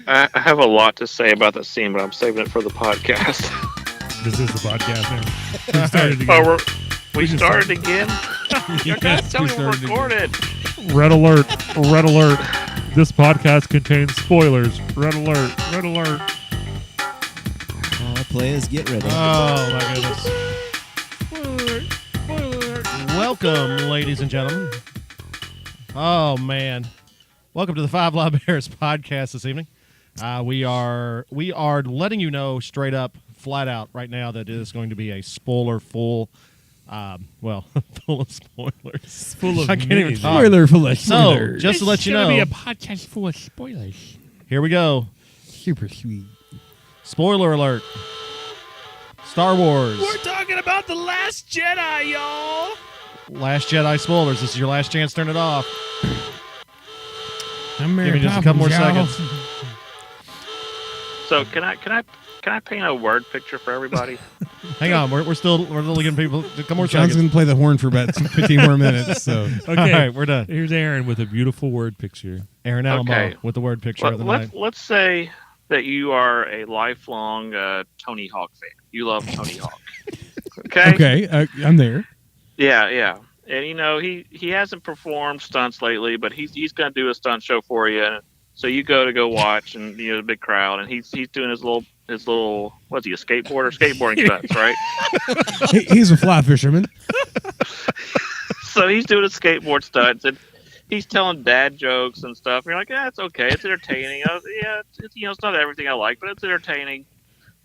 I have a lot to say about the scene, but I'm saving it for the podcast. This is the podcast now. We started Oh, again. we just started again? You guys Yes, tell we me we're started recorded. Red alert! Red alert! This podcast contains spoilers. Red alert! Red alert! All players, get ready. Oh my goodness! Spoiler alert! Spoiler alert! Welcome, ladies and gentlemen. Oh man, welcome to the Five Live Bears podcast this evening. We are letting you know straight up, flat out, right now that it is going to be a spoiler full. Full of spoilers. Full of I can't even amazing. talk. Spoiler full of So, spoilers. just to let you It's know, gonna be a podcast full of spoilers. here we go. Super sweet. Spoiler alert. Star Wars. We're talking about The Last Jedi, y'all. Last Jedi spoilers. This is your last chance. Turn it off. Give Give me just a couple more seconds. So can I paint a word picture for everybody? Hang on. We're still giving people a couple more John's seconds. going to play the horn for about 15 more minutes. So Okay, All right, we're done. Here's Aaron with a beautiful word picture. Aaron Alamo Okay. with the word picture of the night. Let's say that you are a lifelong Tony Hawk fan. You love Tony Hawk. Okay. okay, I'm there. Yeah. And you know he hasn't performed stunts lately, but he's going to do a stunt show for you. And so you go watch, and you know a big crowd, and he's doing his little what's he, a skateboarder, skateboarding stunts, right? He's a fly fisherman. So he's doing his skateboard stunts, and he's telling dad jokes and stuff. And you're like, yeah, it's okay, it's entertaining. It's not everything I like, but it's entertaining.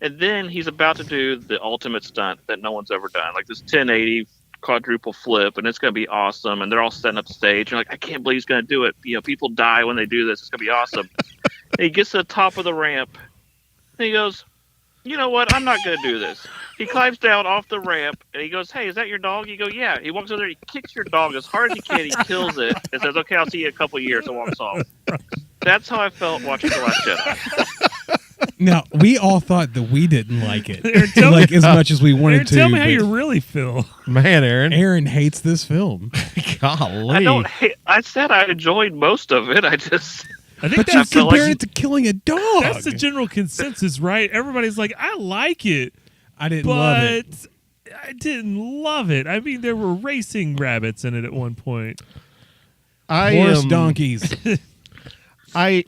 And then he's about to do the ultimate stunt that no one's ever done, like this 1080 quadruple flip, and it's going to be awesome. And they're all setting up the stage. You're like, I can't believe he's going to do it. You know, people die when they do this. It's going to be awesome. And he gets to the top of the ramp, and he goes, you know what? I'm not going to do this. He climbs down off the ramp, and he goes, hey, is that your dog? You go, yeah. He walks over there, he kicks your dog as hard as he can. He kills it and says, okay, I'll see you in a couple of years, and walks off. That's how I felt watching The Last Jedi. Now, we all thought that we didn't like it, Aaron, tell like me- as much as we wanted Aaron, to. tell me how but you really feel. Man, Aaron. Aaron hates this film. Golly. I don't hate, I said I enjoyed most of it. I just... I think But you that's feel like compared you- it to killing a dog. that's the general consensus, right? Everybody's like, I like it, I didn't love it. but I didn't love it. I mean, there were racing rabbits in it at one point. Horse donkeys. I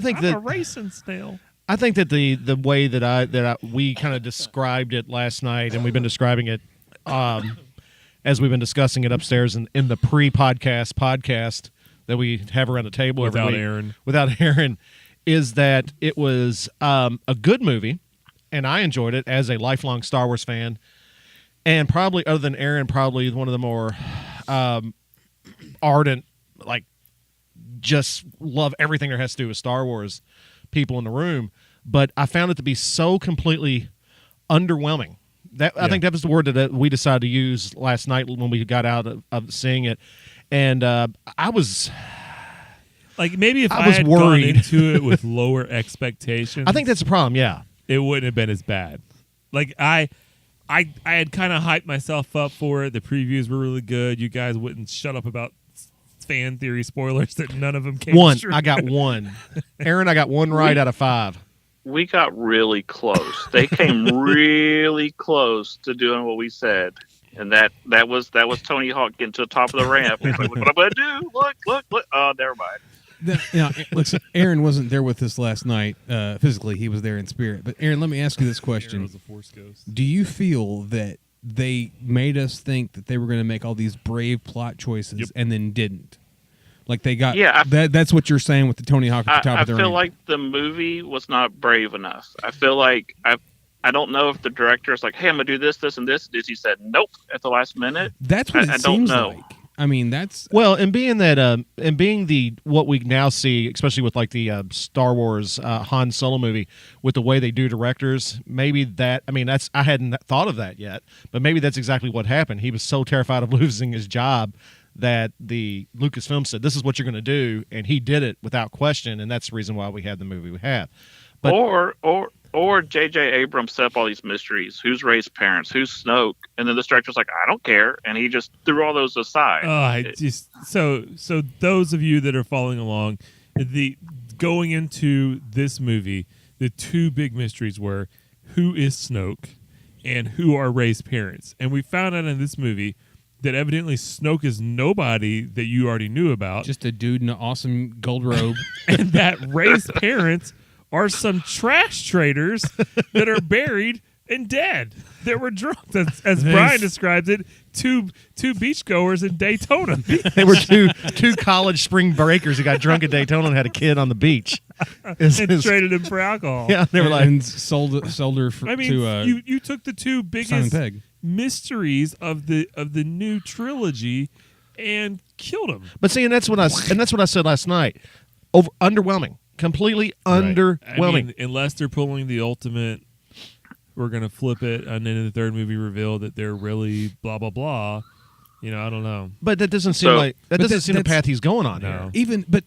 think I'm a that racing snail. I think that the way that we kind of described it last night, and we've been describing it as we've been discussing it upstairs in the podcast that we have around the table Without every week, Aaron. without Aaron, is that it was a good movie, and I enjoyed it as a lifelong Star Wars fan, and probably other than Aaron, probably one of the more ardent, like just love everything there has to do with Star Wars people in the room. But I found it to be so completely underwhelming. I think that was the word that we decided to use last night when we got out of seeing it. And I was Like maybe if I I was had worried. gone into it with lower expectations, I think that's the problem, yeah. it wouldn't have been as bad. Like I had kind of hyped myself up for it. The previews were really good. You guys wouldn't shut up about fan theory spoilers that none of them came One. true. I got one. Aaron, I got one right out of 5. We got really close. They came really close to doing what we said. And that was Tony Hawk getting to the top of the ramp. He's like, look what I'm going to do. Look. Oh, never mind. Listen, Aaron wasn't there with us last night physically. He was there in spirit. But Aaron, let me ask you this Aaron question. was a Force ghost. Do you feel that they made us think that they were going to make all these brave plot choices Yep. and then didn't? Like they got Yeah, that's what you're saying with the Tony Hawk at the top I of the feel ramp. like the movie was not brave enough. I feel like I don't know if the director is like, hey, I'm going to do this, and this. He said nope at the last minute. That's what I it don't seems know. like. I mean, that's Well, and being that, and being the what we now see, especially with like the Star Wars Han Solo movie, with the way they do directors, maybe that. I mean, I hadn't thought of that yet, but maybe that's exactly what happened. He was so terrified of losing his job that the Lucasfilm said, "This is what you're going to do," and he did it without question, and that's the reason why we have the movie we have. But Or J.J. Abrams set up all these mysteries. Who's Rey's parents? Who's Snoke? And then this director's like, I don't care, and he just threw all those aside. So those of you that are following along, the going into this movie, the two big mysteries were who is Snoke and who are Rey's parents. And we found out in this movie that evidently Snoke is nobody that you already knew about. Just a dude in an awesome gold robe. And that Rey's parents are some trash traders that are buried and dead. That were drunk, as Brian describes it, two beachgoers in Daytona. They were two college spring breakers who got drunk at Daytona and had a kid on the beach. And traded him for alcohol. Yeah, they were like, and sold her for, I mean, to you took the two Simon biggest Pegg. mysteries of the new trilogy and killed them. but see, and that's what I said last night. Underwhelming, completely underwhelming. I mean, unless they're pulling the ultimate, we're gonna flip it, and then in the third movie reveal that they're really blah blah blah. I don't know. But that doesn't seem like that doesn't seem the that's- path he's going on No. here. But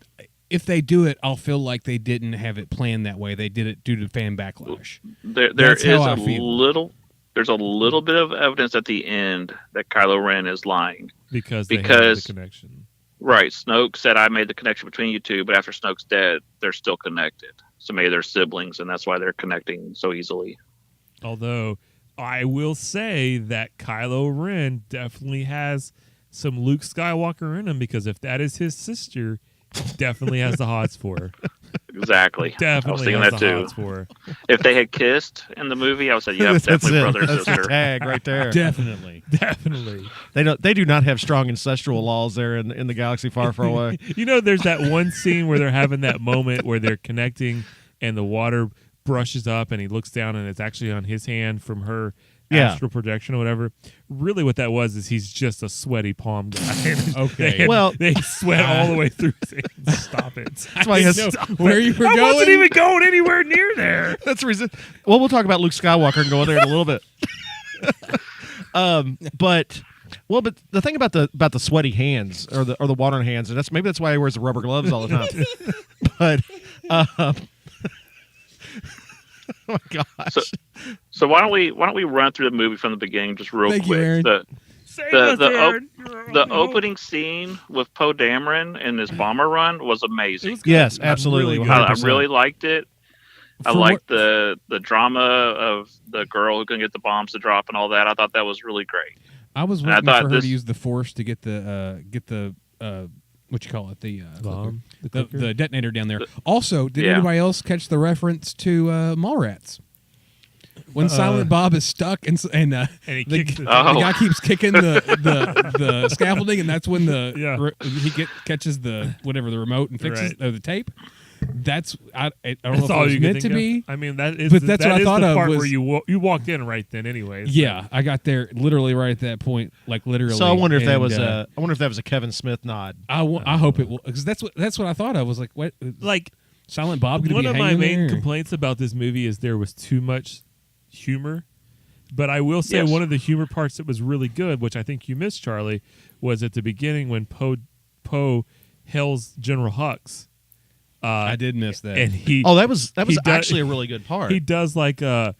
if they do it, I'll feel like they didn't have it planned that way. They did it due to fan backlash. There That's is how I a feel. little. There's a little bit of evidence at the end that Kylo Ren is lying. Because they have Because- the connection. Right. Snoke said, I made the connection between you two, but after Snoke's dead, they're still connected. So maybe they're siblings, and that's why they're connecting so easily. Although I will say that Kylo Ren definitely has some Luke Skywalker in him, because if that is his sister, he definitely has the hots for her. Exactly. I was Definitely thinking has that the too. hots for her. If they had kissed in the movie, I would say, yeah, That's definitely it. brother and That's the sister. tag right there. Definitely. Definitely. They do not have strong ancestral laws there in the galaxy far, far away. There's that one scene where they're having that moment where they're connecting and the water brushes up and he looks down and it's actually on his hand from her astral projection or whatever. Really what that was is he's just a sweaty palm guy. Okay. Well- they sweat all the way through his hands. Stop it. That's why he has. Where you were I going? wasn't even going anywhere near there. That's the reason. Well, we'll talk about Luke Skywalker and go there in a little bit. But the thing about the sweaty hands or the watering hands, and maybe that's why he wears the rubber gloves all the time. But oh my gosh. So why don't we run through the movie from the beginning just real Thank you, quick? Aaron. Save The- us, the Aaron. The opening scene with Poe Dameron and his bomber run was It amazing. was good. Yes, I'm absolutely, really I, good. 100%. really liked it. I For liked the drama of the girl who couldn't get the bombs to drop and all that. I thought that was really great. I was And I waiting thought for her this- to use the Force to get the what you call it, the Bomb? The the, clicker? the detonator down there. Also, did Yeah. anybody else catch the reference to Mallrats? When Silent Bob is stuck and he the, kicks it. the Oh. guy keeps kicking the scaffolding, and that's when Yeah. he catches the whatever the remote and fixes Right. the tape. That's I don't know That's if it all was you meant can to think be. of. I mean, that is But that's what I thought the of part was- where you walked in right then anyways. Yeah, I got there literally right at that point, like literally. So I wonder if that and, was a Kevin Smith nod. I hope it will, because that's what I thought of. Was like, what? Like, Silent Bob going to one be of my hanging main there? complaints about this movie is there was too much humor. But I will say Yes. one of the humor parts that was really good, which I think you missed, Charlie, was at the beginning when Poe hails General Hux. I did miss that. And he Oh, that was he does- actually a really good part. he does like I'd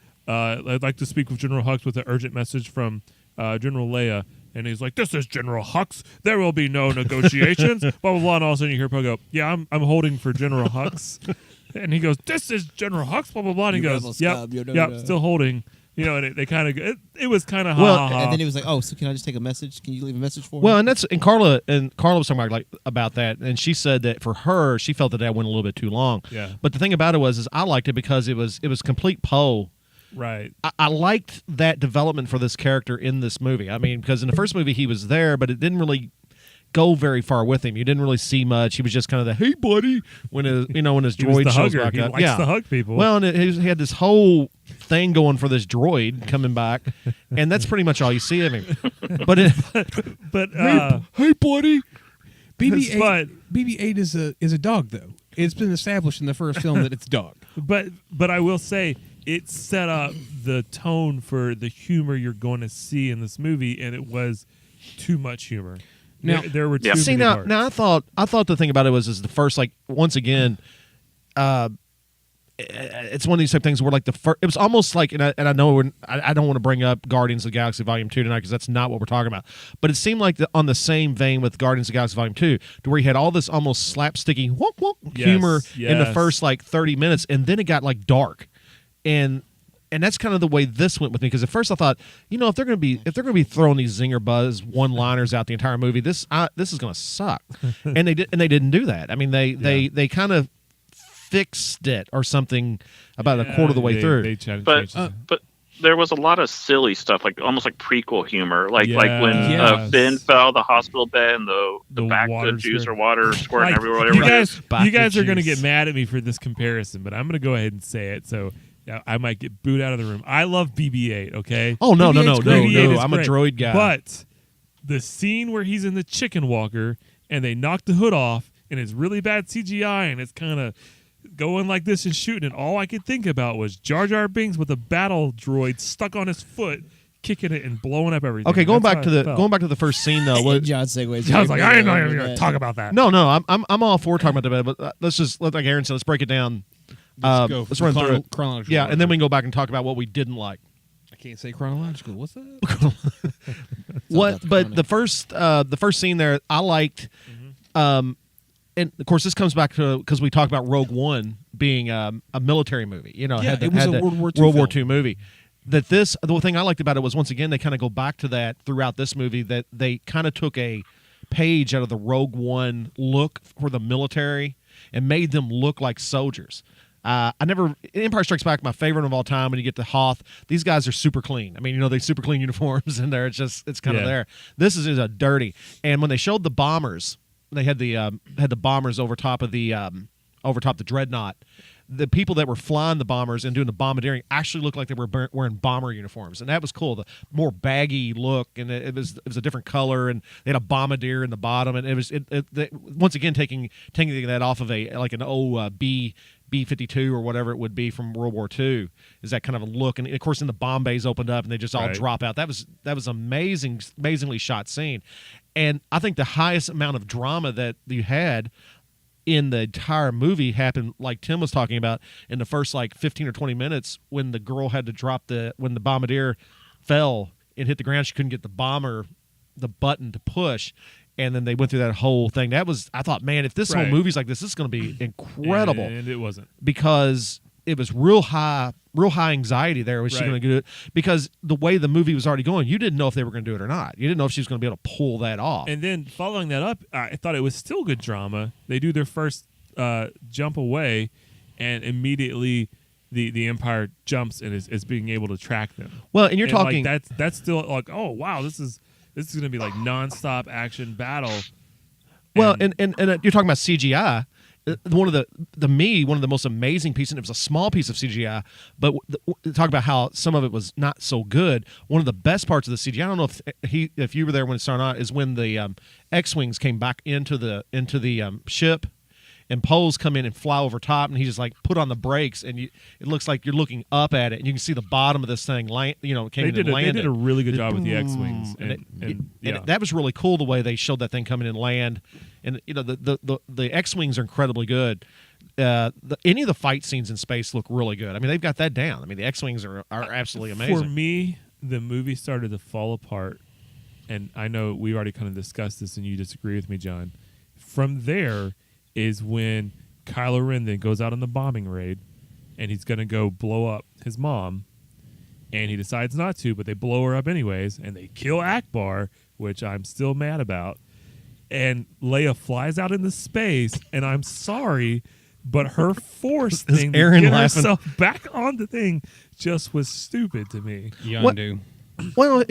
like to speak with General Hux with an urgent message from General Leia. And he's like, "This is General Hux. There will be no negotiations." blah blah blah. And all of a sudden you hear Poe go, "Yeah, I'm holding for General Hux." And he goes, "This is General Hux." Blah blah blah. And he You goes, rebel "Yep, scum, you know yep, that." still holding." And they kind of it was kind of Well, ha ha ha. And then he was like, "Oh, so can I just take a message? Can you leave a message for me?" Well, and Carla was talking about that, and she said that for her, she felt that went a little bit too long. Yeah. But the thing about it is I liked it because it was complete Poe. Right. I liked that development for this character in this movie. I mean, because in the first movie he was there, but it didn't really go very far with him. You didn't really see much. He was just kind of the "Hey, buddy" when his He was droid the shows hugger. back He up. likes Yeah, to hug people. Well, and he had this whole thing going for this droid coming back, and that's pretty much all you see of him. But but hey, buddy. BB-8 but BB-8 is a dog, though. It's been established in the first film that it's dog. but I will say it set up the tone for the humor you're going to see in this movie, and it was too much humor. Now- there were too Yeah. See many now parts. I thought the thing about it was the first, like, once again, it's one of these type things where like it was almost like, and I know I don't want to bring up Guardians of the Galaxy Volume 2 tonight because that's not what we're talking about, but it seemed like on the same vein with Guardians of the Galaxy Volume 2, to where you had all this almost slapsticky humor in the first like 30 minutes, and then it got like dark, and that's kind of the way this went with me, because at first I thought, if they're going to be throwing these zinger buzz one-liners out the entire movie, this is going to suck, and they didn't do that. I mean, they kind of fixed it or something about a quarter of the way through. But there was a lot of silly stuff, like almost like prequel humor, like when Finn fell out of the hospital bed and the back water the juice squirt. or water squirting Like, everywhere. you guys are going to get mad at me for this comparison, but I'm going to go ahead and say it. So I might get booed out of the room. I love BB-8. Okay. Oh no. BB-8 is I'm great. a droid guy. But the scene where he's in the chicken walker and they knock the hood off and it's really bad CGI and it's kind of going like this and shooting, and all I could think about was Jar Jar Binks with a battle droid stuck on his foot, kicking it and blowing up everything. Okay, going back to the first scene though. John segues. I was like, I ain't even going to talk about that. No, I'm all for talking about that, but let's like Aaron said, let's break it down. Let's run through it. Chronological. Yeah, and then we can go back and talk about what we didn't like. I can't say chronological. What's that? But the first scene there, I liked. And of course, this comes back to because we talked about Rogue One being a military movie. it was a World War II movie. The thing I liked about it was, once again, they kind of go back to that throughout this movie, that they kind of took a page out of the Rogue One look for the military and made them look like soldiers. Empire Strikes Back, my favorite of all time. When you get to Hoth, these guys are super clean. I mean, they super clean uniforms in there. It's kind of there. This is a dirty. And when they showed the bombers, they had the bombers over top of the dreadnought. The people that were flying the bombers and doing the bombardiering actually looked like they were wearing bomber uniforms, and that was cool. The more baggy look, and it was a different color, and they had a bombardier in the bottom, and it was once again taking that off of an old B-52 or whatever it would be from World War II, is that kind of a look. And of course, then the bomb bays opened up and they just all drop out. That was amazingly shot scene. And I think the highest amount of drama that you had in the entire movie happened, like Tim was talking about, in the first like 15 or 20 minutes, when the girl had to when the bombardier fell and hit the ground, she couldn't get the button to push. And then they went through that whole thing. I thought, man, if this whole movie's like this is going to be incredible. And it wasn't. Because it was real high anxiety there. Was she going to do it? Because the way the movie was already going, you didn't know if they were going to do it or not. You didn't know if she was going to be able to pull that off. And then following that up, I thought it was still good drama. They do their first jump away, and immediately the Empire jumps and is being able to track them. Well, and you're talking like, that's still like, oh wow, this is going to be like nonstop action battle. Well, and you're talking about CGI. One of the most amazing pieces, and it was a small piece of CGI, but talk about how some of it was not so good. One of the best parts of the CGI, I don't know if you were there when it started out, is when the X-Wings came back into the ship, and Poles come in and fly over top, and he just like put on the brakes, and it looks like you're looking up at it, and you can see the bottom of this thing landed. They did a really good job with the X-Wings, and that was really cool the way they showed that thing coming in land. And the X-Wings are incredibly good. Any of the fight scenes in space look really good. I mean, they've got that down. I mean, the X-Wings are absolutely amazing. For me, the movie started to fall apart, and I know we already kind of discussed this, and you disagree with me, John. From there is when Kylo Ren then goes out on the bombing raid, and he's going to go blow up his mom, and he decides not to, but they blow her up anyways, and they kill Akbar, which I'm still mad about. And Leia flies out into space, and I'm sorry, but her force thing to get herself back on the thing just was stupid to me. Yondu. Well,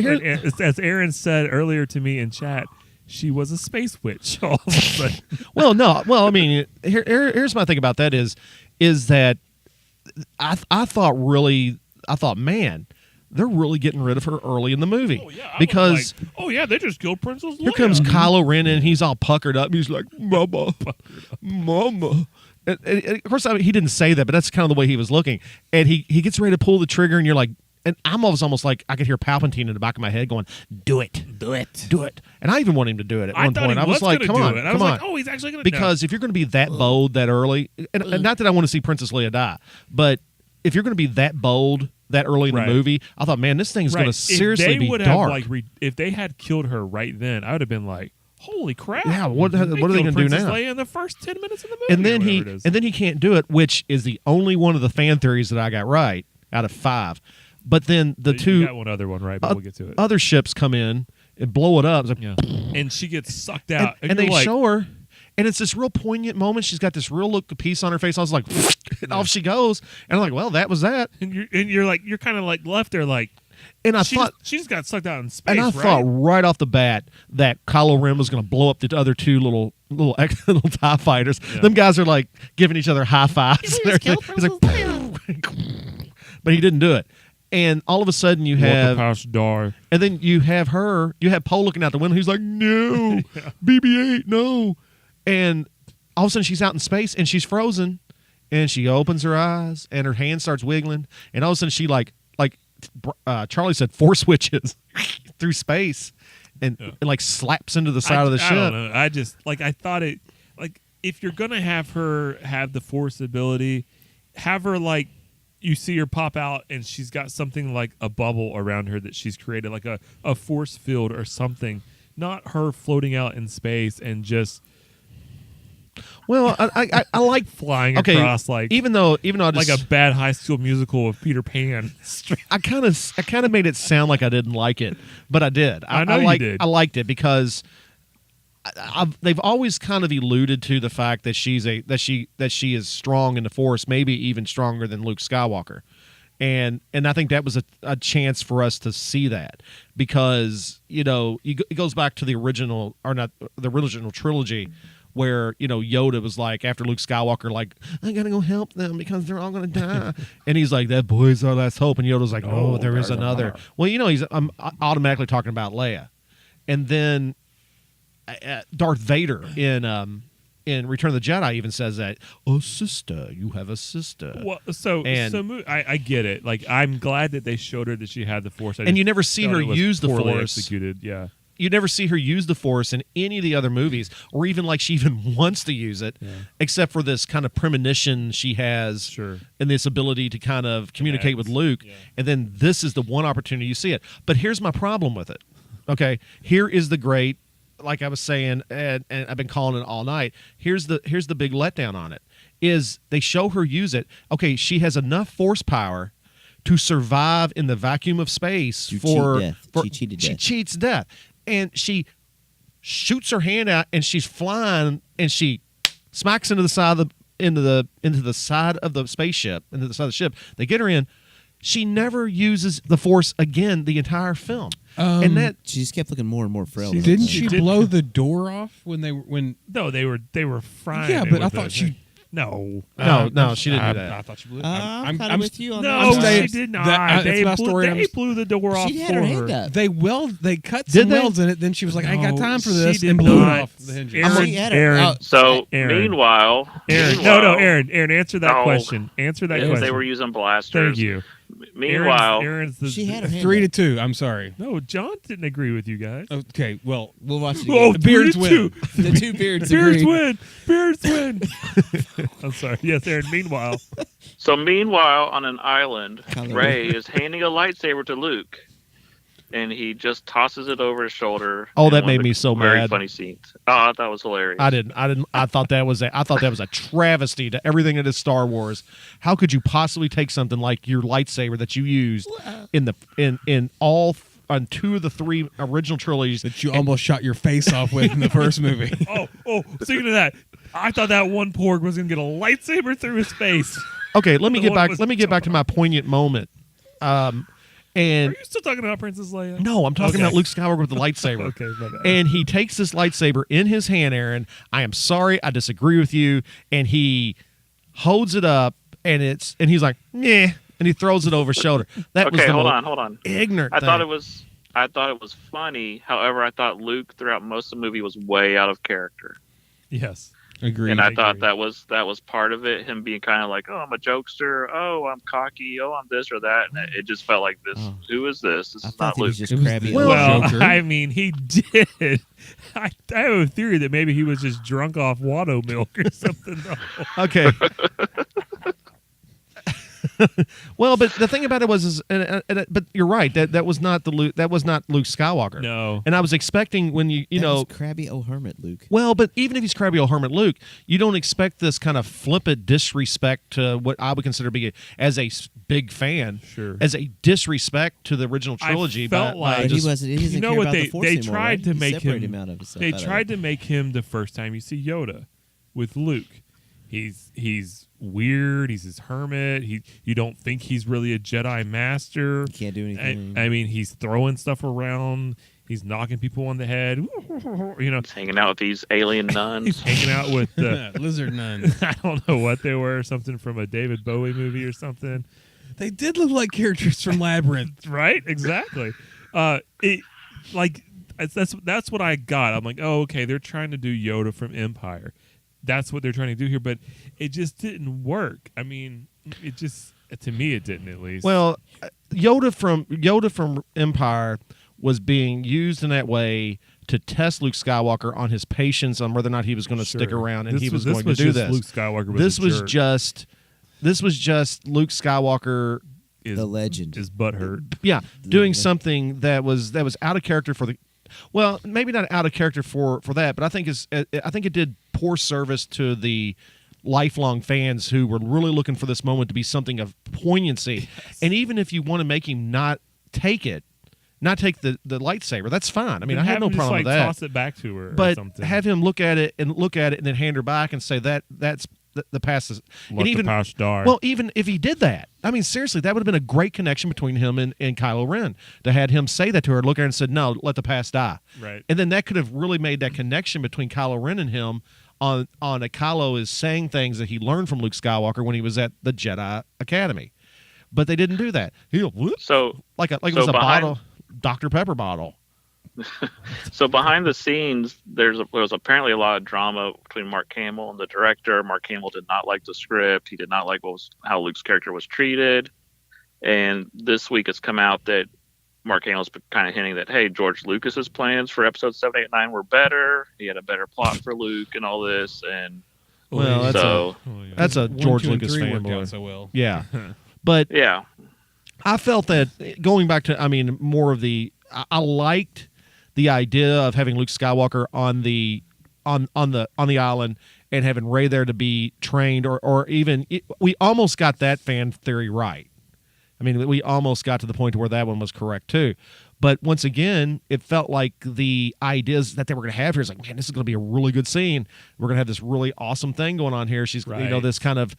as Aaron said earlier to me in chat, she was a space witch all of a sudden. Well, no. Well, I mean, here's my thing about that is that I thought, man, they're really getting rid of her early in the movie. Oh, yeah, because they just killed Princess Leia. Here comes Kylo Ren, and he's all puckered up. He's like, Mama. And of course, he didn't say that, but that's kind of the way he was looking. And he gets ready to pull the trigger, and you're like, and I'm almost like I could hear Palpatine in the back of my head going, "Do it, Do it. do it," and I even want him to do it at I one thought point. he I was like, gonna "Come do on, it. I come was on," like, oh, he's actually going to because if you're going to be that bold that early, and not that I want to see Princess Leia die, but if you're going to be that bold that early in the Right. movie, I thought, man, this thing's going to seriously be dark. If they had killed her right then, I would have been like, holy crap! Yeah, what are they killed going to do Princess now? Leia in the first 10 minutes of the movie, And then or he whatever it is. and then he can't do it, which is the only one of the fan theories that I got right out of 5. But then the You two got one other one right, but we'll get to it. other ships come in and blow it up. It's like, Yeah, and she gets sucked and, out, and you're they like, show her, and it's this real poignant moment. She's got this real look of peace on her face. I was like, and off she goes, and I'm like, well, that was that. and you're kind of like left there, like, And I she thought, just got sucked out in space, and I right? thought right off the bat that Kylo Ren was going to blow up the other two little TIE fighters. Yeah. Them guys are like giving each other high fives. And everything. He's like, but he didn't do it. And all of a sudden you Walk the have, past door. and then you have Poe looking out the window. He's like, no, BB-8, no. And all of a sudden she's out in space and she's frozen, and she opens her eyes and her hand starts wiggling, and all of a sudden she like Charlie said, force switches through space and like slaps into the side of the I ship. don't know. I just I thought it like if you're gonna have her have the force ability, have her like you see her pop out and she's got something like a bubble around her that she's created, like a force field or something. Not her floating out in space and just Well, I like flying okay, across like even though I like just, a bad High School Musical of Peter Pan. I kind of made it sound like I didn't like it, but I did. I know you did. I liked it because they've always kind of alluded to the fact that she is strong in the Force, maybe even stronger than Luke Skywalker, and I think that was a chance for us to see that because it goes back to the original trilogy. Where Yoda was like after Luke Skywalker, like, I gotta go help them because they're all gonna die, and he's like, that boy's our last hope, and Yoda's like, no, there is another. Well, I'm automatically talking about Leia, and then Darth Vader in Return of the Jedi even says that, oh sister, you have a sister. Well, I get it. Like I'm glad that they showed her that she had the Force, And you never see her use the Force. Executed, yeah. You never see her use the Force in any of the other movies, or even like she even wants to use it, except for this kind of premonition she has, Sure. and this ability to kind of communicate with Luke. Yeah. And then this is the one opportunity you see it. But here's my problem with it. Okay, here is the great, like I was saying, and I've been calling it all night. Here's the big letdown on it is they show her use it. Okay, she has enough Force power to survive in the vacuum of space She cheats death. And she shoots her hand out, and she's flying, and she smacks into the side of the side of the spaceship, into the side of the ship. They get her in. She never uses the Force again the entire film, and that she just kept looking more and more frail. Didn't she blow the door off when they No, they were frying. Yeah, it but I with thought it. she. No, she didn't do that. I thought she blew it. I'm kind of with you on No, that. saying she did not. that- they that's my story. They blew the door off She had for her hand her. up. They cut Did some they? welds in it. Then she was like, I ain't got No, time for she this, did and blew not. it off the hinges. Aaron, She had her Aaron, out. So Aaron. meanwhile, Aaron, answer that No. question. Answer that if question. they were using blasters. Thank you. Meanwhile, Aaron's the, She had her hand 3-2. I'm sorry. No, John didn't agree with you guys. Okay, well, We'll watch it Oh, again. Beards 3-2. win. The two beards Beards agree. win. Beards win. I'm sorry. Yes, Aaron. Meanwhile, meanwhile, on an island, Kylo Rey is handing a lightsaber to Luke, and he just tosses it over his shoulder. Oh, in that one made of me the so very mad. funny scenes. Oh, that was hilarious. I thought that was a travesty to everything that is Star Wars. How could you possibly take something like your lightsaber that you used on 2 of the 3 original trilogies that you almost shot your face off with in the first movie. speaking of that, I thought that one porg was gonna get a lightsaber through his face. Okay, let me The get one back. was Let me get back to my poignant moment. Are And you still talking about Princess Leia? no, I'm talking Okay. about Luke Skywalker with the lightsaber. Okay, my bad. And he takes this lightsaber in his hand, Aaron. I am sorry, I disagree with you. And he holds it up, and he's like, "Nah," and he throws it over his shoulder. That was Okay, the hold most on. ignorant. I thing. thought it was funny. However, I thought Luke throughout most of the movie was way out of character. Yes. Agreed. And I I thought agree. that was part of it. Him being kind of like, oh, I'm a jokester. Oh, I'm cocky. Oh, I'm this or that. And it just felt like this. Oh. Who is this? This I is thought not he Luke. was just It was crabby. the- old Well, Joker. I mean, he did. I have a theory that maybe he was just drunk off Watto milk or something. Okay. Well, but the thing about it was, but you're right. That was not the Luke. That was not Luke Skywalker. No. And I was expecting when you That know. was crabby old hermit Luke. Well, but even if he's crabby old hermit Luke, you don't expect this kind of flippant disrespect to what I would consider be as a big fan, Sure. as a disrespect to the original trilogy. I felt by like- But just- he wasn't. He doesn't You know care what about they the Force they anymore, tried right? to He make separated him. out of himself. They out of tried it. to make him the first time you see Yoda with Luke. He's weird. He's his hermit. You don't think he's really a Jedi master. He can't do anything. I mean, he's throwing stuff around. He's knocking people on the head. You know, He's hanging out with these alien he's nuns. hanging out with the. Lizard nun. I don't know what they were. Something from a David Bowie movie or something. They did look like characters from Labyrinth. Right? Exactly. It like that's what I got. I'm like, oh, okay, they're trying to do Yoda from Empire. That's what they're trying to do here, but it just didn't work. I mean, it just to me it didn't at least. Well, Yoda from Empire was being used in that way to test Luke Skywalker on his patience on whether or not he was going to stick Sure. around and This he was this going to do just this. Luke Skywalker was This a was jerk. just Luke Skywalker, is, the legend. is butthurt. yeah, doing something that was out of character for the. Well, maybe not out of character for that, but I think it did poor service to the lifelong fans who were really looking for this moment to be something of poignancy. Yes. And even if you want to make him not take the lightsaber, that's fine. I mean, I had have no him just, problem like, with that. Toss it back to her, or But something. have him look at it and then hand her back and say that's the past is. Let and the even past die. well, even if he did that, I mean, seriously, that would have been a great connection between him and Kylo Ren to had him say that to her, look at her and said, "No, let the past die." Right. And then that could have really made that connection between Kylo Ren and him on a Kylo is saying things that he learned from Luke Skywalker when he was at the Jedi Academy. But they didn't do that. He whoop, So like it So was a behind- bottle, Dr. Pepper bottle. So behind the scenes, there was apparently a lot of drama between Mark Hamill and the director. Mark Hamill did not like the script. He did not like how Luke's character was treated. And this week it's come out that Mark Hamill's kind of hinting that, hey, George Lucas's plans for episode 7, 8, 9 were better. He had a better plot for Luke and all this. And Well, that's so, yeah. That's a 1, George 2, and Lucas 3 worked fanboy. out so well. Yeah. But yeah. I felt that going back to, I mean, more of the, I liked the idea of having Luke Skywalker on the island and having Rey there to be trained, or even we almost got that fan theory right. I mean, we almost got to the point where that one was correct too. But once again, it felt like the ideas that they were going to have here is like, man, this is going to be a really good scene. We're going to have this really awesome thing going on here. She's, Right. this kind of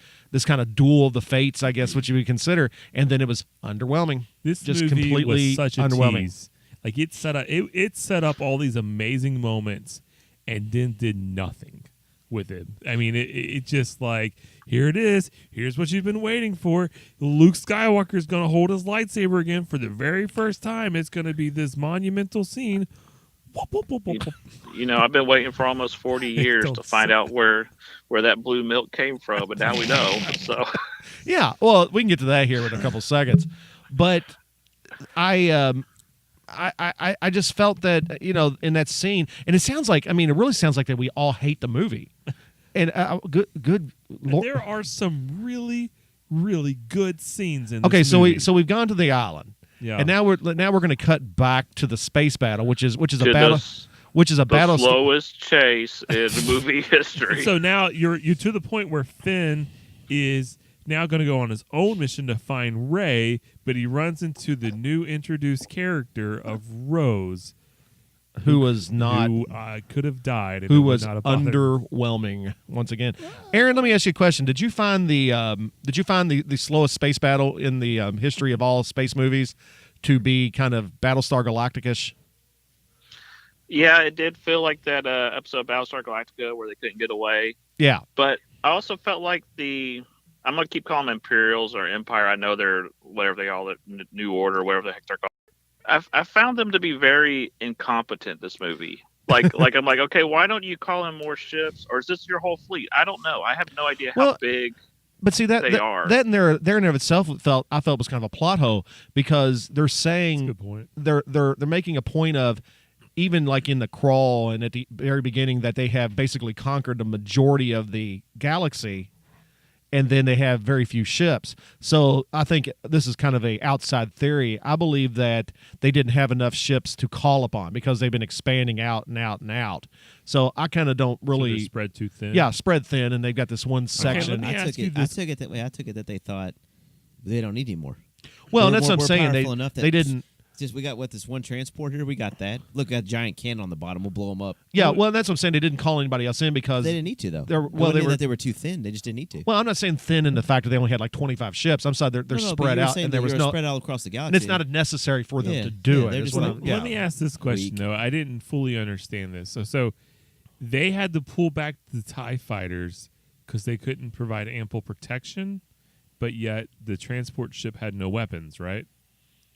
duel of the fates, I guess, what you would consider. And then it was underwhelming. This just movie completely was such a underwhelming. tease. Like it set up all these amazing moments, and then did nothing with it. I mean, it just like, here it is. Here's what you've been waiting for. Luke Skywalker is going to hold his lightsaber again for the very first time. It's going to be this monumental scene. Whoop, whoop, whoop, whoop, whoop. You know, I've been waiting for almost 40 years Don't to find say out where that blue milk came from, but now we know. So Yeah, well, we can get to that here in a couple seconds, but I just felt that in that scene, and it sounds like, I mean, it really sounds like that we all hate the movie, and good And Lord. there are some really, really good scenes in this Okay, movie. so we've gone to the island, Yeah. and now we're going to cut back to the space battle, which is a to battle, the battle. slowest chase in movie history. So now you're to the point where Finn is now going to go on his own mission to find Rey, but he runs into the new introduced character of Rose, who was not. who could have died. And Who it would was not have bothered- underwhelming once again? Aaron, let me ask you a question. Did you find the slowest space battle in the history of all space movies to be kind of Battlestar Galactica-ish? Yeah, it did feel like that episode of Battlestar Galactica where they couldn't get away. Yeah, But I also felt like I'm going to keep calling them Imperials or Empire. I know they're whatever they call it, New Order, whatever the heck they're called. I found them to be very incompetent, this movie. Like I'm like, okay, why don't you call in more ships, or is this your whole fleet? I don't know. I have no idea how Well, big. But see They are. that in there in of itself I felt was kind of a plot hole because they're That's a saying good point. they're making a point of even like in the crawl and at the very beginning that they have basically conquered the majority of the galaxy, and then they have very few ships. So I think this is kind of a outside theory. I believe that they didn't have enough ships to call upon because they've been expanding out and out and out. So I kind of don't So really they're spread too thin. yeah, spread thin, and they've got this one section. let me I ask took you it. I this. took it that way. I took it that they thought they don't need any more. Well, and We're that's more- what I'm we're saying. powerful enough that They didn't. Just we got this one transport here. We got that. Look, that giant cannon on the bottom. We'll blow them up. Yeah, well, that's what I'm saying. They didn't call anybody else in because They didn't need to though. They're- It well, wasn't they were- that they were too thin. They just didn't need to. Well, I'm not saying thin in the fact that they only had like 25 ships. I'm sorry, they're No, but spread you were out, saying and there that was you're no, spread out across the galaxy. and it's not necessary for them Yeah, to do yeah, it. they're is just what like- I'm- yeah. Let me ask this question Weak. though. I didn't fully understand this. So they had to pull back the TIE fighters because they couldn't provide ample protection, but yet the transport ship had no weapons, right?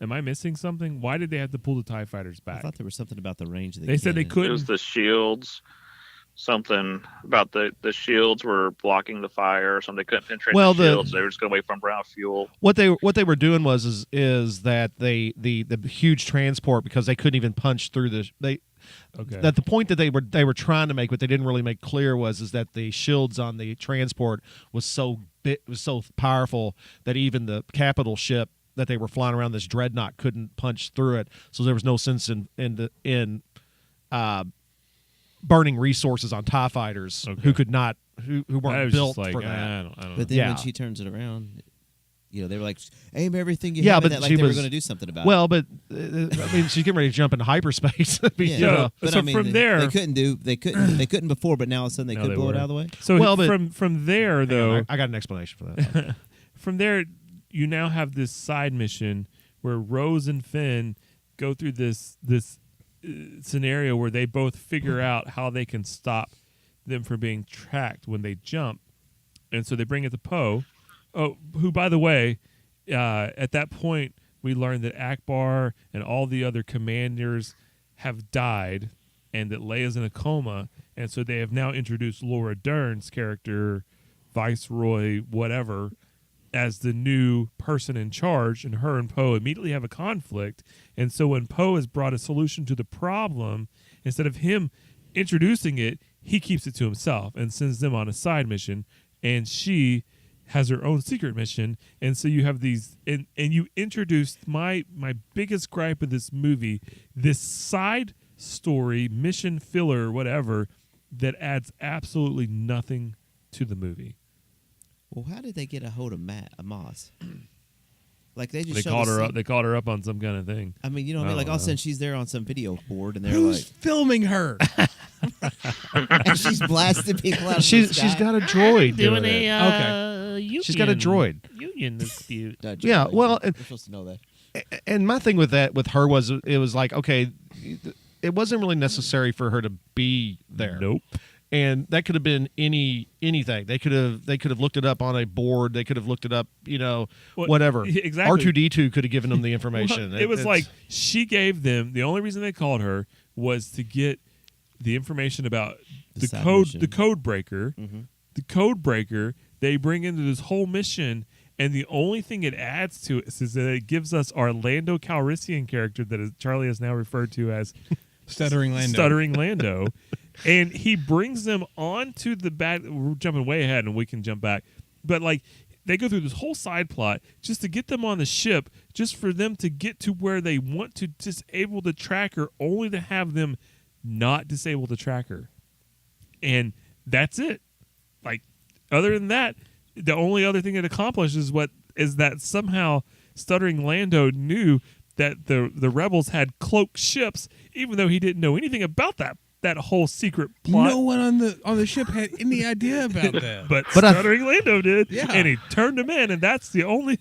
Am I missing something? Why did they have to pull the TIE fighters I back? thought there was something about the range. Of the They said they cannon. It was couldn't. the shields. Something about the shields were blocking the fire, or something. They couldn't penetrate Well, the the- shields. They were just going to wait for them to run out of fuel. What they were doing is that the huge transport, because they couldn't even punch through Okay. that the point that they were trying to make, what they didn't really make clear is that the shields on the transport was so powerful that even the capital ship that they were flying around, this dreadnought, couldn't punch through it. So there was no sense in burning resources on TIE fighters Okay. who I weren't was built just like, for that. I don't know. But then Yeah. when she turns it around, they were like, aim everything you Yeah, have in but that, like she they were was- going to do something about Well, but I mean, she's getting ready to jump into hyperspace. I mean, it. you Yeah, know. but So I mean, from there- they couldn't before, but now all of a sudden they Now could they blow it were. out of the way. So Well, but- from there Hang though, on, I got an explanation for that. from there, you now have this side mission where Rose and Finn go through this scenario where they both figure out how they can stop them from being tracked when they jump, and so they bring it to Poe. Oh, who, by the way, at that point we learned that Akbar and all the other commanders have died, and that Leia's in a coma, and so they have now introduced Laura Dern's character, Viceroy, whatever, as the new person in charge, and her and Poe immediately have a conflict. And so when Poe has brought a solution to the problem, instead of him introducing it, he keeps it to himself and sends them on a side mission, and she has her own secret mission. And so you have these, and you introduced my biggest gripe of this movie, this side story, mission filler, whatever, that adds absolutely nothing to the movie. Well, how did they get a hold of Moss? Like they just They showed called the her scene- up. They called her up on some kind of thing. I mean, you know what I mean? I Like don't all of a know. sudden she's there on some video board, and they're Who's like, filming her? and she's blasting people out of the she's sky. got a droid Doing it. a She's got a droid. union dispute. No, just Yeah, like, well, you're supposed to know that. And my thing with her was it was like, okay, it wasn't really necessary for her to be there. Nope. And that could have been anything. They could have looked it up on a board. They could have looked it up, Well, whatever. exactly. R2D2 could have given them the information. Well, it was It's- like she gave them, the only reason they called her was to get the information about The the side code, mission. the code breaker. Mhm. The code breaker they bring into this whole mission, and the only thing it adds to it is that it gives us our Lando Calrissian character that Charlie has now referred to as Stuttering Lando. Stuttering Lando. And he brings them onto the we're jumping way ahead and we can jump back. But like they go through this whole side plot just to get them on the ship, just for them to get to where they want to disable the tracker, only to have them not disable the tracker. And that's it. Like other than that, the only other thing it accomplishes is that somehow Stuttering Lando knew that the rebels had cloaked ships, even though he didn't know anything about that whole secret plot. No one on the ship had any idea about that. But But I- Stuttering Lando did, Yeah. and he turned him in, and that's the only.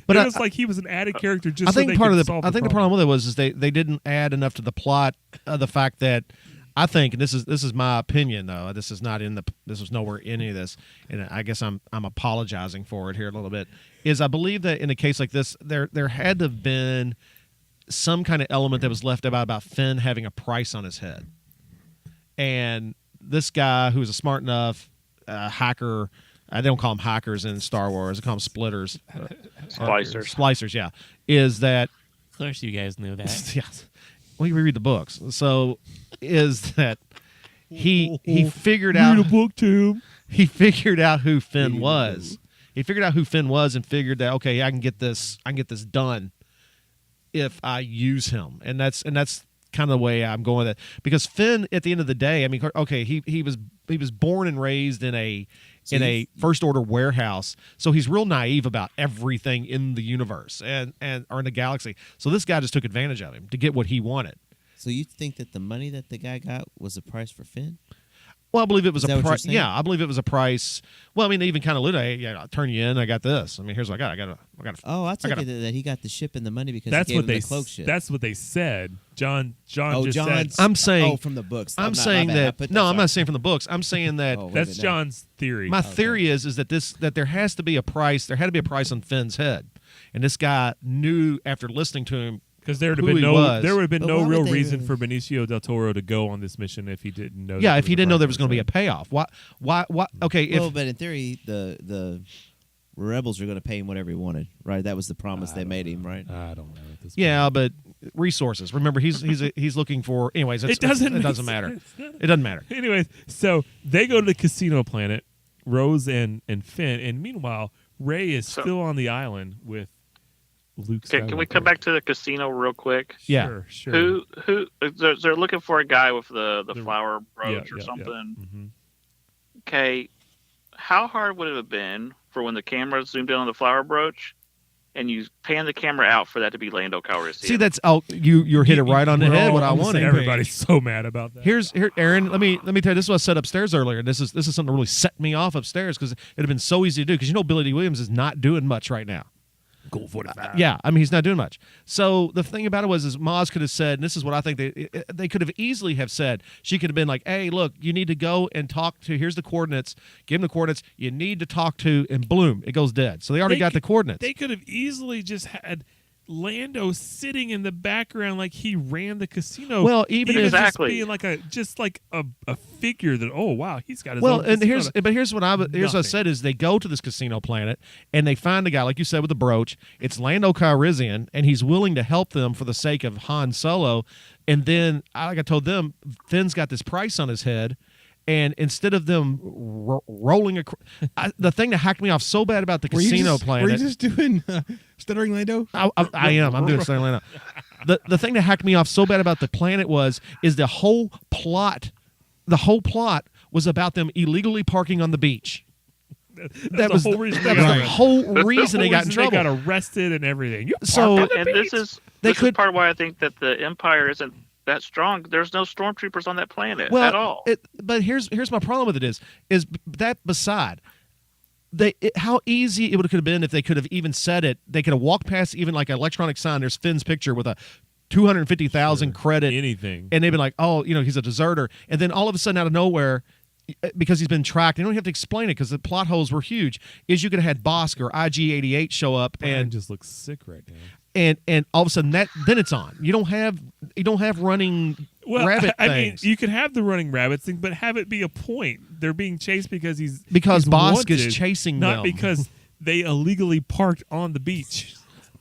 But it I- was like he was an added character just I so think they part could of the solve I think the problem with it was they didn't add enough to the plot. The fact that I think, and this is my opinion though, this is nowhere in any of this, and I guess I'm apologizing for it here a little bit. Is I believe that in a case like this, there had to have been some kind of element that was left about Finn having a price on his head. and this guy who's a smart enough hacker. They don't call them hackers in Star Wars. They call them splitters. Splicers. Splicers, yeah. Is that... Of course you guys knew that. Yes. Well, you read the books. So is that he figured out... Read a book, Tim. He figured out who Finn was. He figured out who Finn was and figured that, okay, I can get this done if I use him. And that's kind of the way I'm going with it. Because Finn, at the end of the day, I mean, okay, he was born and raised in a first order warehouse, so he's real naive about everything in the universe and or in the galaxy. So this guy just took advantage of him to get what he wanted. So you think that the money that the guy got was a price for Finn? Well, I believe it was Is that a what you're price. saying? Yeah, I believe it was a price. Well, I mean, they even kind of alluded, hey, yeah, I'll turn you in. I got this. I mean, here's what I got. I got. Oh, I took gotta- it that he got the ship and the money because That's he gave what him they. the cloak ship. That's what they said. John Oh, just John's. said. I'm saying. Oh, from the books. I'm not- my saying bad. I that. put No, I'm sorry. not saying from the books. I'm saying that. Oh, wait a That's minute. John's theory. My theory is that there has to be a price. There had to be a price on Finn's head, and this guy knew after listening to him. Because there would have who been he was. there would have been But no why would real they reason really- for Benicio del Toro to go on this mission if he didn't know. Yeah, that if he didn't know there was going to be a price. payoff. Why? Okay, if Well, but in theory, the rebels are going to pay him whatever he wanted, right? That was the promise they made him, right? I don't know. At this yeah, point. but resources. Remember, he's looking for. Anyways, It doesn't. It doesn't make matter. sense. It doesn't matter. Anyways, so they go to the casino planet, Rose and Finn, and meanwhile, Rey is So- still on the island with Luke. Can we Skywalker. come back to the casino real quick? Yeah. Sure. Who they're looking for a guy with the flower brooch or Yeah. something. Mm-hmm. Okay, how hard would it have been for when the camera zoomed in on the flower brooch and you pan the camera out for that to be Lando Calrissian? See, that's you're hit it right on the head. What I wanted. Everybody's so mad about that. Here, Aaron. Let me tell you. This is what I said upstairs earlier. This is something that really set me off upstairs because it'd have been so easy to do. Because you know Billy D. Williams is not doing much right now. Goal 45. Yeah, I mean he's not doing much. So the thing about it was, is Maz could have said, and this is what I think they could have easily have said. She could have been like, "Hey, look, you need to go and talk to. Here's the coordinates. Give him the coordinates. You need to talk to." And bloom, it goes dead. So they already got the coordinates. They could have easily just had Lando sitting in the background like he ran the casino. Well, even He was if- just Exactly. being like a figure that wow, he's got his Well, own and casino. here's what I Nothing. said is they go to this casino planet and they find a guy like you said with the brooch. It's Lando Calrissian, and he's willing to help them for the sake of Han Solo. And then, like I told them, Finn's got this price on his head. And instead of them rolling, the thing that hacked me off so bad about the casino planet. Were you just doing Stuttering Lando? I am. I'm doing Stuttering Lando. The thing that hacked me off so bad about the planet is the whole plot. The whole plot was about them illegally parking on the beach. That was the whole reason that they was got the whole reason they got in They trouble. got arrested and everything. You So- parked on and the this beach. is They this could- is part of why I think that the Empire isn't that strong. There's no stormtroopers on that planet at all. But here's my problem with it is that beside. How easy it could have been if they could have even said it. They could have walked past even like an electronic sign. There's Finn's picture with a 250,000 credit, anything. and they've been like, oh, he's a deserter. And then all of a sudden, out of nowhere, because he's been tracked, they don't have to explain it because the plot holes were huge. Is you could have had Bosk or IG-88 show up Brian and just looks sick right now. and all of a sudden then it's on. You don't have running rabbit I mean, things. you could have the running rabbits thing, but have it be a point. They're being chased because he's Bosk wanted, is chasing not them. because they illegally parked on the beach.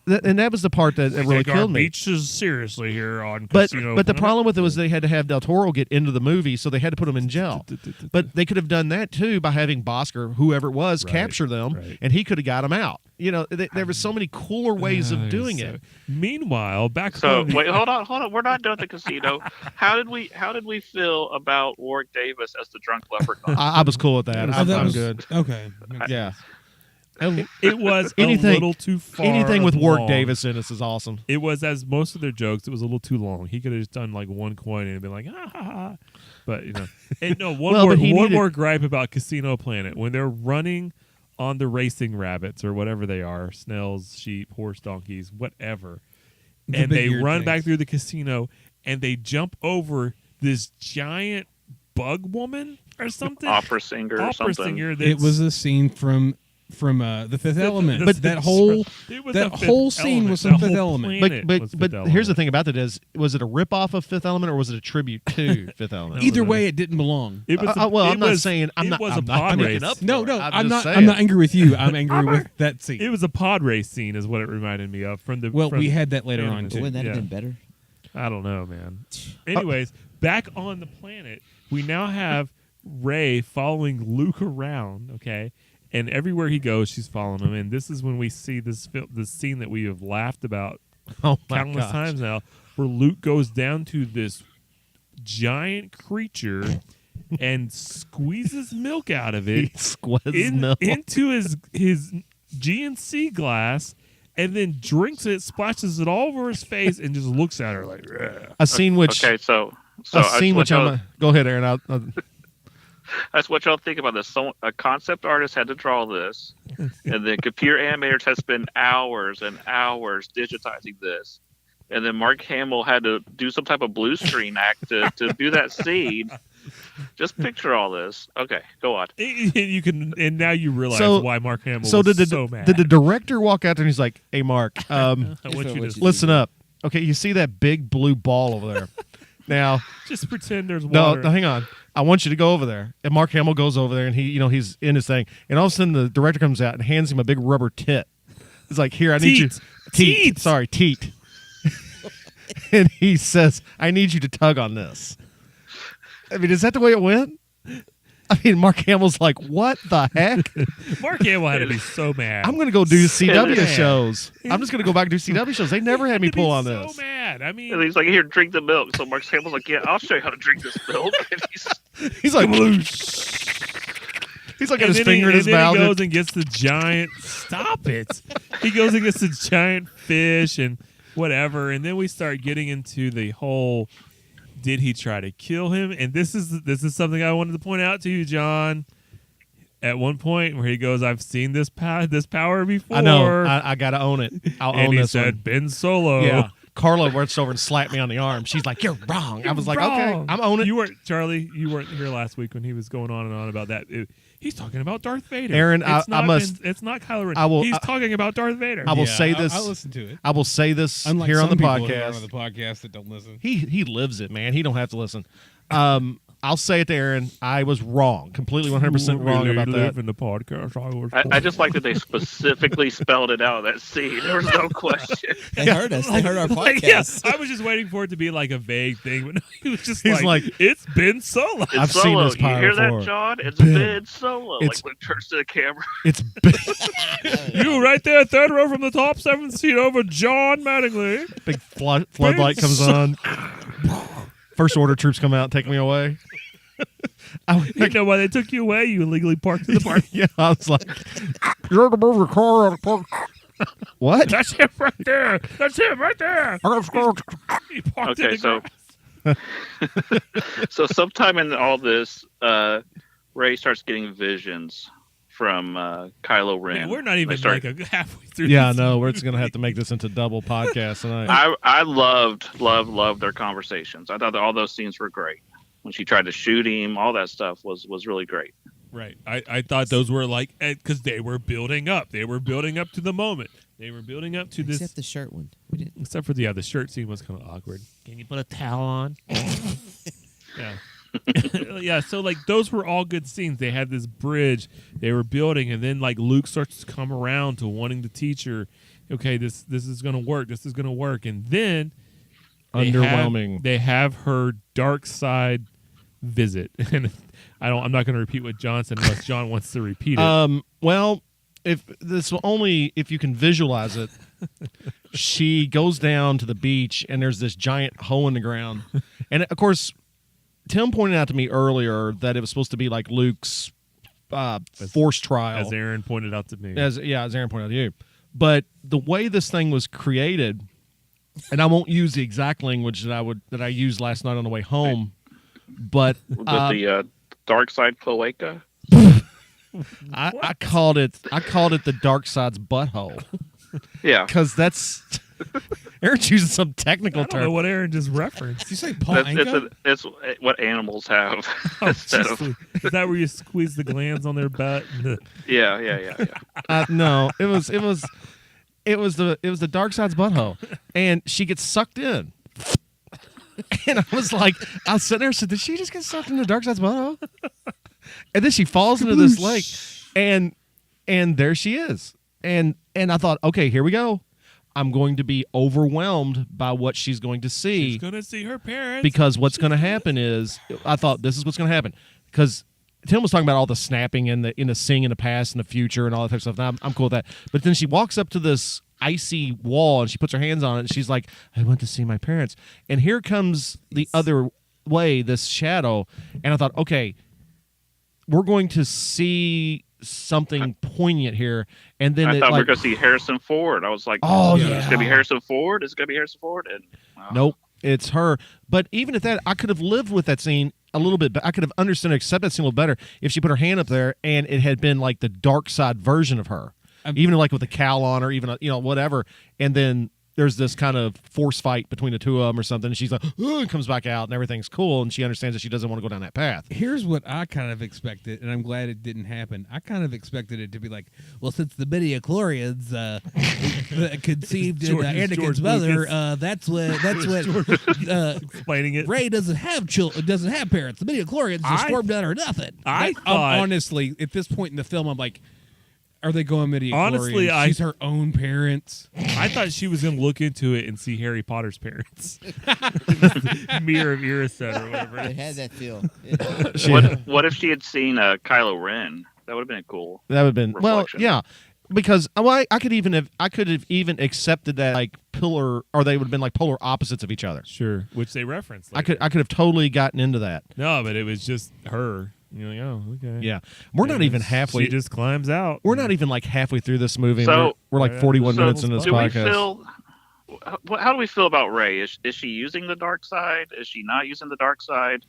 And that was the part that really Take our killed me. beaches seriously here on But Casino the Planet. problem with it was they had to have Del Toro get into the movie, so they had to put him in jail. But they could have done that too by having Bosk or whoever it was Right, capture them, right. and he could have got them out. There were so many cooler ways of doing it. Meanwhile, back So on the, wait, hold on. We're not done at the casino. How did we feel about Warwick Davis as the drunk leprechaun? I was cool with that. Oh, that I'm was good. Okay. Yeah. it was Anything- a little too far. Anything with Warwick long. Davis in this is awesome. It was, as most of their jokes, it was a little too long. He could have just done like one coin and been like, ha ha ha. But and no, Well, but he needed- more gripe about Casino Planet when they're running on the racing rabbits or whatever they are, snails, sheep, horse, donkeys, whatever, and they big-eared run back things. through the casino and they jump over this giant bug woman or something. Opera singer or Opera something. singer. It was a scene from from The Fifth Element. But that whole It was that the Fifth whole scene Element. was That some Fifth whole Element. planet But was but Fifth here's the Element. thing about that is, was it a ripoff of Fifth Element or was it a tribute to Fifth Element? Either way, it didn't belong. It was well, it I'm not was- saying I'm it not. was I'm a not pod making race. up for No, it. no, I'm I'm just not. saying. I'm not angry with you. I'm angry with that scene. It was a pod race scene, is what it reminded me of. From the Well, from we had that later on But too. Wouldn't that Yeah. have been better? I don't know, man. Anyways, back on the planet, we now have Rey following Luke around. Okay, and everywhere he goes, she's following him. And this is when we see this scene that we have laughed about Oh my countless gosh. times now, where Luke goes down to this giant creature and squeezes milk out of He it squeezes milk. into his GNC glass, and then drinks it, splashes it all over his face, and just looks at her like, "Ugh." A scene which Okay, so a I scene just which want I'm. y'all- Go ahead, Aaron. That's what y'all think about this. So, a concept artist had to draw this, and the computer animators had spent hours and hours digitizing this, and then Mark Hamill had to do some type of blue screen act to do that scene. Just picture all this. Okay, go on. You can, and now you realize So- why Mark Hamill So was did so mad. the director walk out there and he's like, "Hey, Mark, I want you to listen up. Okay, you see that big blue ball over there? Now, just pretend there's no, water. no, hang on. I want you to go over there." And Mark Hamill goes over there, and he's in his thing, and all of a sudden the director comes out and hands him a big rubber tit. It's like, "Here, I need you, Teat. Sorry, teat." And he says, "I need you to tug on this." I mean, is that the way it went? I mean, Mark Hamill's like, "What the heck? Mark Hamill had to be so mad. I'm going to go do CW Man. shows. I'm just going to go back and do CW shows. They never had me He'd be pull on so this." mad. I mean, And he's like, "Here, drink the milk." So Mark Hamill's like, "Yeah, I'll show you how to drink this milk." And He's like, he's like got and his then finger in his and then mouth. he goes and gets the giant. Stop it! He goes and gets the giant fish and whatever, and then we start getting into the whole. Did he try to kill him? And this is something I wanted to point out to you, John. At one point where he goes, "I've seen this power before." I know. I got to own it. I'll and own he this said, one. "Ben Solo." Yeah. Carla works over and slapped me on the arm. She's like, "You're wrong." I was like, "Okay, Wrong. I'm owning it." You weren't, Charlie. You weren't here last week when he was going on and on about that. He's talking about Darth Vader. Aaron, it's I must- It's not Kylo Ren. I will- He's talking about Darth Vader. I will Yeah, say this. I'll listen to it. I will say this Unlike here on some the people who are podcast. on the podcast that don't listen. He lives it, man. He don't have to listen. I'll say it to Aaron. I was wrong, completely 100% wrong Really about live that. in the podcast. I just like that they specifically spelled it out in that scene. There was no question. They heard us. They heard our Like, yeah, podcast. I was just waiting for it to be like a vague thing, but no, he was just He's like, "It's Ben Solo." It's I've Solo. seen this You power hear before. that, John? It's Ben. Ben Solo. It's- Like Luke turns to the camera. It's You right there, third row from the top, 7th seat over John Mattingly. big floodlight comes on. First order troops come out, take me away. You know why they took you away? You illegally parked in the park. Yeah, I was like, "You have to move your car out of park." What? That's him right there. That's him right there. He parked in Okay, the so grass. so sometime in all this, Ray starts getting visions from Kylo Ren. Man, we're not even They start- like halfway through. Yeah, this. no, we're just gonna have to make this into double podcast tonight. I loved their conversations. I thought that all those scenes were great. When she tried to shoot him, all that stuff was really great. Right. I thought those were like, because they were building up. They were building up to the moment. They were building up to this. Except the shirt one. We didn't. Except for the shirt scene was kind of awkward. Can you put a towel on? Yeah. Yeah, so like those were all good scenes. They had this bridge they were building, and then like Luke starts to come around to wanting to teach her, okay, this is gonna work, this is gonna work. And then Underwhelming. they have her dark side visit. And I'm not gonna repeat what John said unless John wants to repeat it. Well, if you can visualize it, she goes down to the beach and there's this giant hole in the ground, and of course, Tim pointed out to me earlier that it was supposed to be like Luke's forced trial, As Aaron pointed out to me. as Aaron pointed out to you. But the way this thing was created, and I won't use the exact language that I used last night on the way home, but With the dark side cloaca. I called it the dark side's butthole. Yeah. Because that's Aaron's using some technical I don't know term. what Aaron just referenced. Did you say Paul That's, Anka? it's what animals have Oh, instead of. jeez. Is that where you squeeze the glands on their butt? Yeah. No, it was the dark side's butthole, and she gets sucked in. And I was sitting there and said, did she just get sucked into the dark side's butthole? And then she falls into this lake, and there she is. And I thought, okay, here we go. I'm going to be overwhelmed by what she's going to see. She's gonna see her parents. Because what's going to happen is, I thought this is what's going to happen. Because Tim was talking about all the snapping and the seeing in the past and the future and all that type of stuff. Now, I'm cool with that. But then she walks up to this icy wall and she puts her hands on it and she's like, I went to see my parents. And here comes the other way, this shadow. And I thought, okay, we're going to see something poignant here. And then I thought we were going to see Harrison Ford. I was like, Oh, Is it yeah. going to be Harrison Ford? Is it going to be Harrison Ford? And Nope, it's her. But even at that, I could have lived with that scene a little bit. But I could have understood and accepted that scene a little better if she put her hand up there and it had been like the dark side version of her, even like with a cowl on or even whatever. And then there's this kind of force fight between the two of them or something. And she's like, oh, and comes back out and everything's cool. And she understands that she doesn't want to go down that path. Here's what I kind of expected, and I'm glad it didn't happen. I kind of expected it to be like, well, since the midichlorians conceived in Anakin's George mother, Lucas. that's what Explaining it. Ray doesn't have doesn't have parents. The midichlorians just I- formed out of nothing. I That- thought- honestly, at this point in the film, I'm like, are they going midichlorians? Honestly, she's her own parents. I thought she was gonna look into it and see Harry Potter's parents. Mirror of Erised or whatever. It had that feel. what if she had seen Kylo Ren? That would have been cool. That would have been, well, Reflection. yeah. Because I could have even accepted that like pillar, or they would have been like polar opposites of each other. Sure, which they referenced. I could have totally gotten into that. No, but it was just her. You're like, oh, okay. Yeah, we're not And even halfway. She just climbs out. We're not even like halfway through this movie. So- we're like 41 So minutes into this do we podcast. feel? How do we feel about Rey? Is she using the dark side? Is she not using the dark side?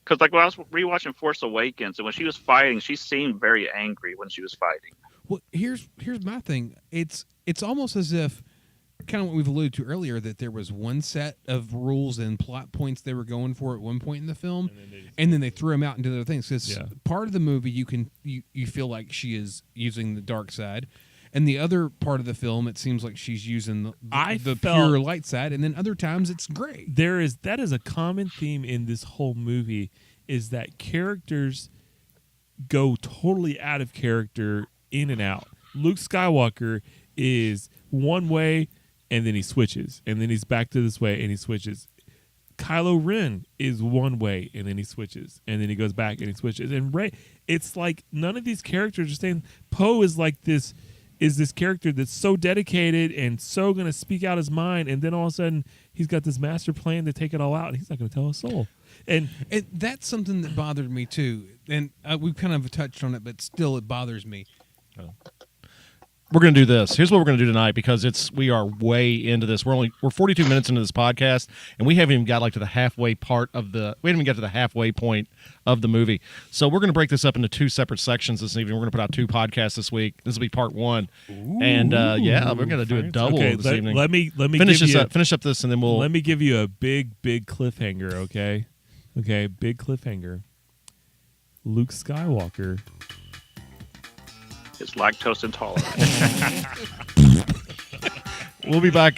Because like when I was rewatching Force Awakens, and when she was fighting, she seemed very angry when she was fighting. Well, here's my thing. It's almost as if, kind of what we've alluded to earlier, that there was one set of rules and plot points they were going for at one point in the film, and then they threw them out into other things. Because Yeah. part of the movie, you feel like she is using the dark side, and the other part of the film, it seems like she's using the pure light side, and then other times it's gray. That is a common theme in this whole movie, is that characters go totally out of character in and out. Luke Skywalker is one way and then he switches, and then he's back to this way and he switches. Kylo Ren is one way and then he switches, and then he goes back and he switches. And Rey, it's like none of these characters are saying. Poe is like this character that's so dedicated and so going to speak out his mind, and then all of a sudden he's got this master plan to take it all out, and he's not going to tell a soul. And That's something that bothered me too, and we've kind of touched on it, but still it bothers me. We're going to do this. Here's what we're going to do tonight, because we are way into this. We're 42 minutes into this podcast, and we haven't even got like to the halfway part of we haven't even got to the halfway point of the movie. So we're going to break this up into two separate sections this evening. We're going to put out two podcasts this week. This will be part one, and we're going to do a double this evening. Let me finish up this, and then we'll. Let me give you a big cliffhanger. Okay, big cliffhanger. Luke Skywalker Is lactose intolerant. We'll be back.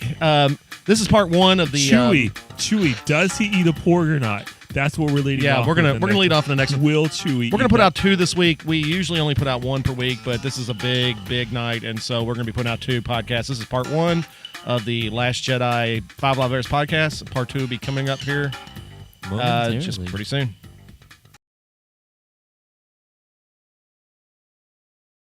This is part one of the Chewie. Does he eat a porg or not? That's what we're leading. Yeah, off we're gonna with the lead next off in the next one. Will Chewie? We're gonna put out two this week. We usually only put out one per week, but this is a big night, and so we're gonna be putting out two podcasts. This is part one of the Last Jedi 5 Live Airs podcast. Part two will be coming up here just pretty soon.